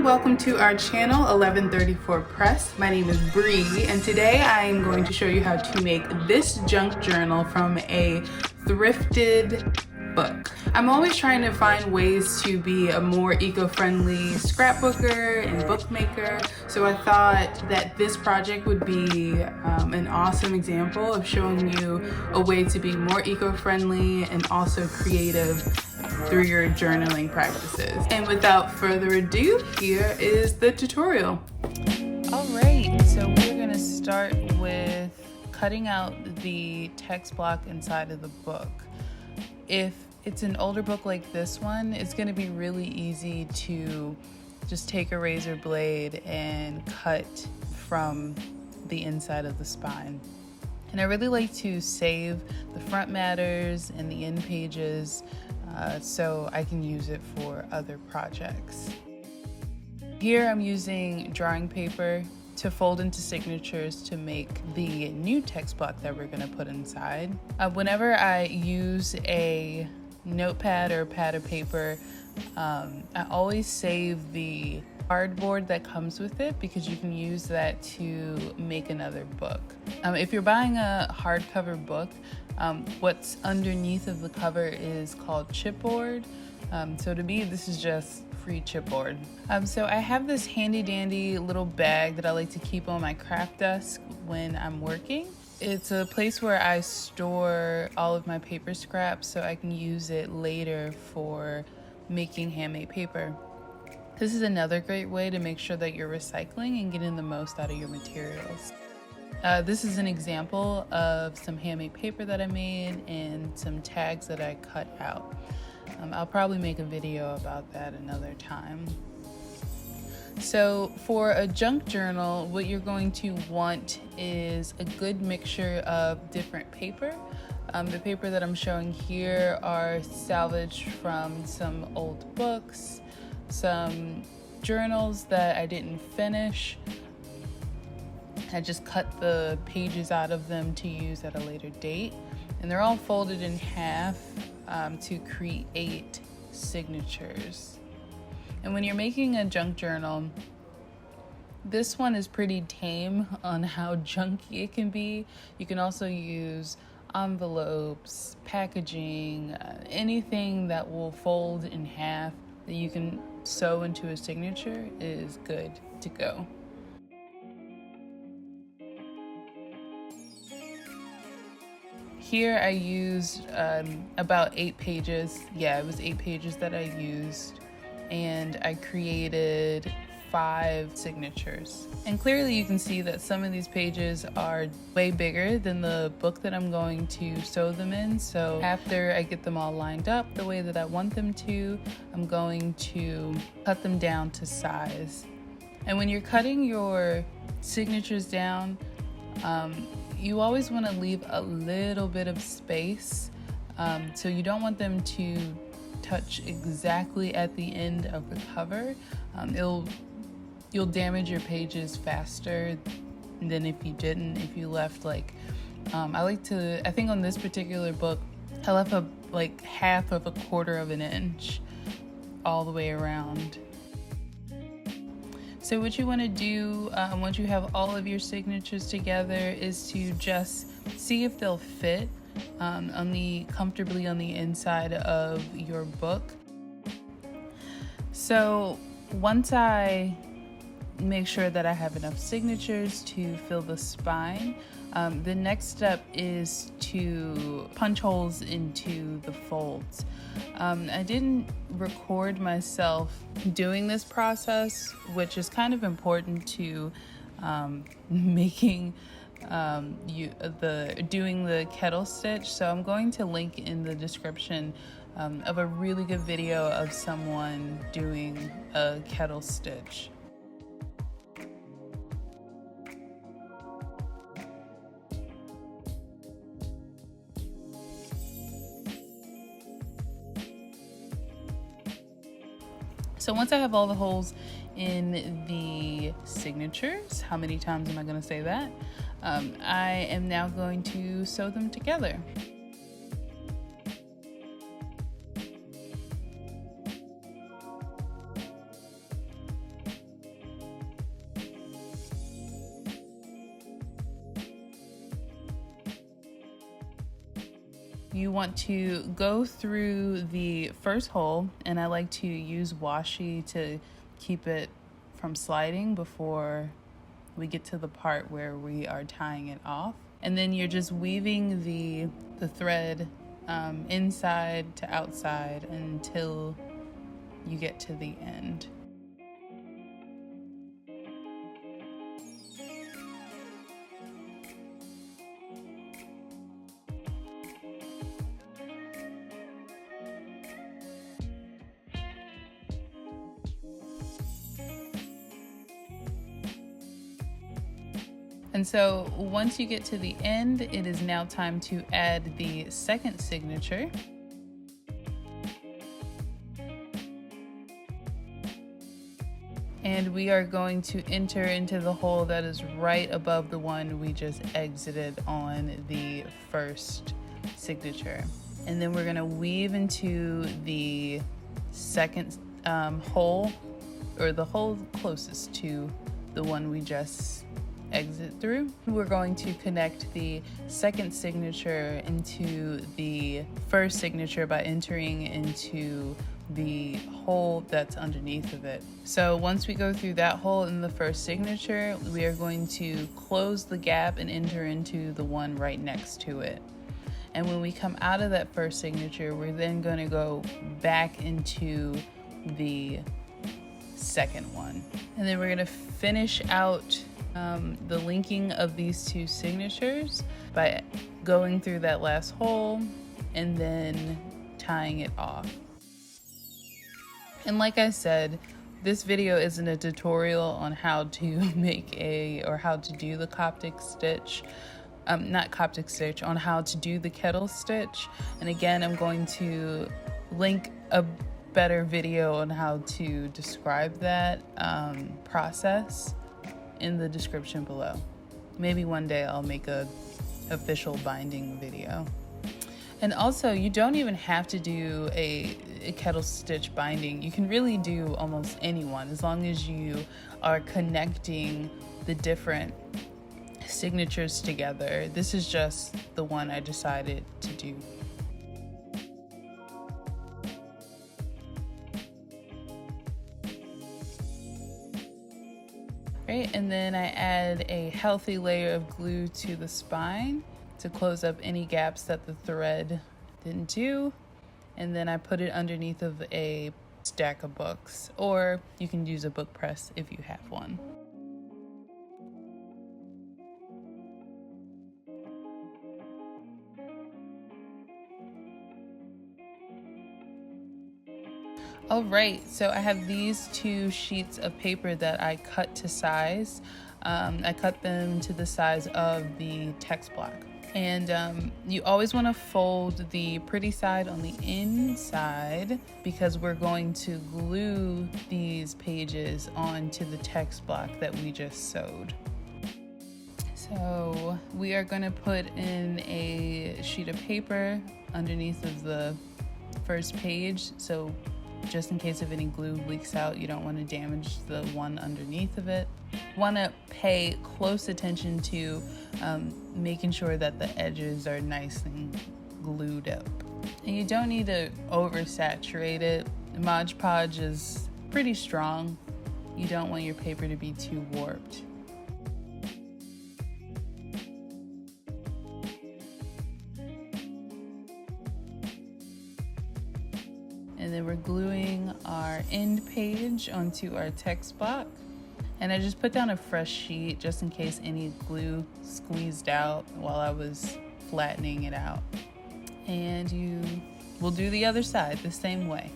Welcome to our channel 1134 Press. My name is Bree, and today I am going to show you how to make this junk journal from a thrifted book. I'm always trying to find ways to be a more eco-friendly scrapbooker and bookmaker, so I thought that this project would be an awesome example of showing you a way to be more eco-friendly and also creative through your journaling practices. And without further ado, here is the tutorial. All right, so we're gonna start with cutting out the text block inside of the book. If it's an older book like this one, it's gonna be really easy to just take a razor blade and cut from the inside of the spine. And I really like to save the front matters and the end pages so I can use it for other projects. Here I'm using drawing paper to fold into signatures to make the new text block that we're gonna put inside. Whenever I use a notepad or pad of paper, I always save the cardboard that comes with it because you can use that to make another book. If you're buying a hardcover book, what's underneath of the cover is called chipboard. So to me, this is just free chipboard. So I have this handy dandy little bag that I like to keep on my craft desk when I'm working. It's a place where I store all of my paper scraps so I can use it later for making handmade paper. This is another great way to make sure that you're recycling and getting the most out of your materials. This is an example of some handmade paper that I made and some tags that I cut out. I'll probably make a video about that another time. So for a junk journal, what you're going to want is a good mixture of different paper. The paper that I'm showing here are salvaged from some old books, some journals that I didn't finish. I just cut the pages out of them to use at a later date. And they're all folded in half to create signatures. And when you're making a junk journal, this one is pretty tame on how junky it can be. You can also use envelopes, packaging, anything that will fold in half that you can sew into a signature is good to go. Here I used about 8 pages. Yeah, it was 8 pages that I used, and I created 5 signatures. And clearly you can see that some of these pages are way bigger than the book that I'm going to sew them in. So after I get them all lined up the way that I want them to, I'm going to cut them down to size. And when you're cutting your signatures down, you always want to leave a little bit of space. So you don't want them to touch exactly at the end of the cover. You'll damage your pages faster than if you didn't, if you left like, I think on this particular book, I left like half of a quarter of an inch all the way around. So what you want to do once you have all of your signatures together is to just see if they'll fit comfortably on the inside of your book. So once I make sure that I have enough signatures to fill the spine, the next step is to punch holes into the folds. I didn't record myself doing this process, which is kind of important to doing the kettle stitch. So I'm going to link in the description of a really good video of someone doing a kettle stitch. So once I have all the holes in the signatures, how many times am I going to say that? I am now going to sew them together. You want to go through the first hole, and I like to use washi to keep it from sliding before we get to the part where we are tying it off. And then you're just weaving the thread inside to outside until you get to the end. And so once you get to the end, it is now time to add the second signature. And we are going to enter into the hole that is right above the one we just exited on the first signature. And then we're going to weave into the second hole, or the hole closest to the one we just exit through. We're going to connect the second signature into the first signature by entering into the hole that's underneath of it. So once we go through that hole in the first signature, we are going to close the gap and enter into the one right next to it. And when we come out of that first signature, we're then going to go back into the second one. And then we're going to finish out the linking of these two signatures by going through that last hole and then tying it off. And like I said, this video isn't a tutorial on how to make or how to do the Coptic stitch. Not Coptic stitch, on how to do the kettle stitch. And again, I'm going to link a better video on how to describe that process in the description below. Maybe one day I'll make a official binding video. And also, you don't even have to do a kettle stitch binding. You can really do almost any one, as long as you are connecting the different signatures together. This is just the one I decided to do. Right, and then I add a healthy layer of glue to the spine to close up any gaps that the thread didn't do. And then I put it underneath of a stack of books, or you can use a book press if you have one. All right, so I have these two sheets of paper that I cut to size. I cut them to the size of the text block. And you always want to fold the pretty side on the inside, because we're going to glue these pages onto the text block that we just sewed. So we are going to put in a sheet of paper underneath of the first page, so just in case if any glue leaks out, you don't want to damage the one underneath of it. Want to pay close attention to making sure that the edges are nice and glued up. And you don't need to oversaturate it. Mod Podge is pretty strong. You don't want your paper to be too warped. And then we're gluing our end page onto our text block. And I just put down a fresh sheet just in case any glue squeezed out while I was flattening it out. And you will do the other side the same way.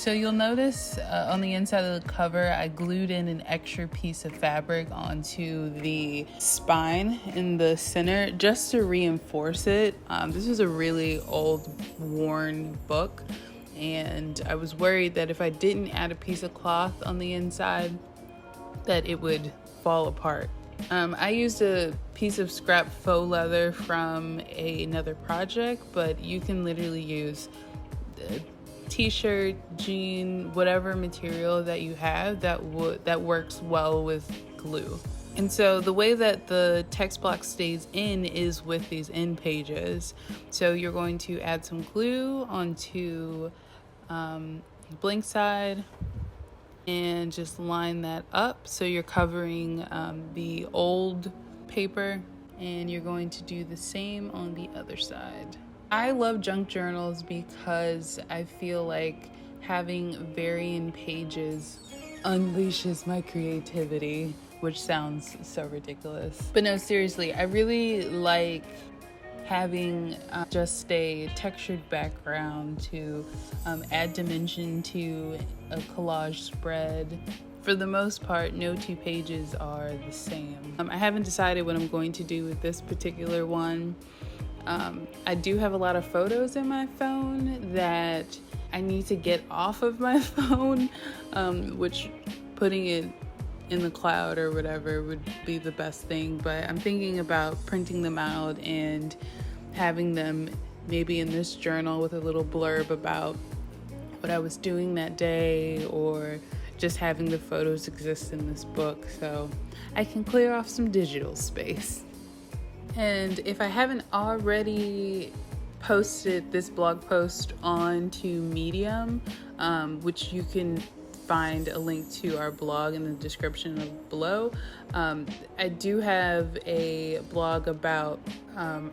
So you'll notice on the inside of the cover, I glued in an extra piece of fabric onto the spine in the center just to reinforce it. This is a really old, worn book, and I was worried that if I didn't add a piece of cloth on the inside, that it would fall apart. I used a piece of scrap faux leather from another project, but you can literally use t-shirt, jean, whatever material that you have that works well with glue. And so the way that the text block stays in is with these end pages. So you're going to add some glue onto the blank side and just line that up so you're covering the old paper, and you're going to do the same on the other side. I love junk journals because I feel like having varying pages unleashes my creativity, which sounds so ridiculous. But no, seriously, I really like having just a textured background to add dimension to a collage spread. For the most part, no two pages are the same. I haven't decided what I'm going to do with this particular one. I do have a lot of photos in my phone that I need to get off of my phone, which putting it in the cloud or whatever would be the best thing. But I'm thinking about printing them out and having them maybe in this journal with a little blurb about what I was doing that day, or just having the photos exist in this book so I can clear off some digital space. And if I haven't already posted this blog post onto Medium, which you can find a link to our blog in the description below, I do have a blog about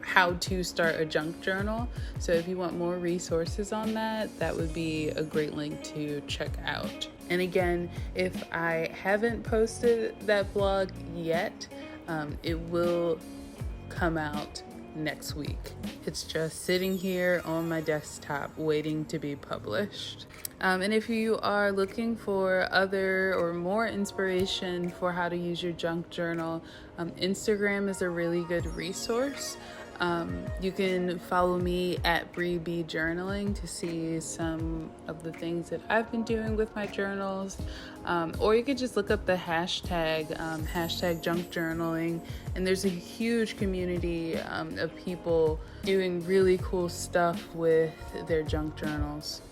how to start a junk journal. So if you want more resources on that, that would be a great link to check out. And again, if I haven't posted that blog yet, it will come out next week. It's just sitting here on my desktop waiting to be published. And if you are looking for other or more inspiration for how to use your junk journal, Instagram is a really good resource. You can follow me at Bree B Journaling to see some of the things that I've been doing with my journals, or you could just look up the hashtag junk journaling, and there's a huge community of people doing really cool stuff with their junk journals.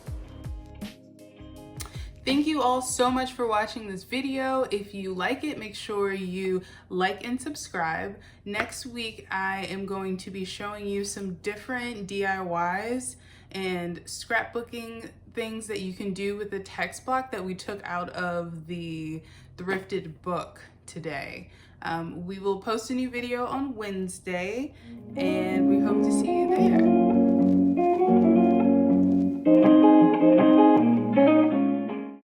Thank you all so much for watching this video. If you like it, make sure you like and subscribe. Next week, I am going to be showing you some different DIYs and scrapbooking things that you can do with the text block that we took out of the thrifted book today. We will post a new video on Wednesday, and we hope to see you there.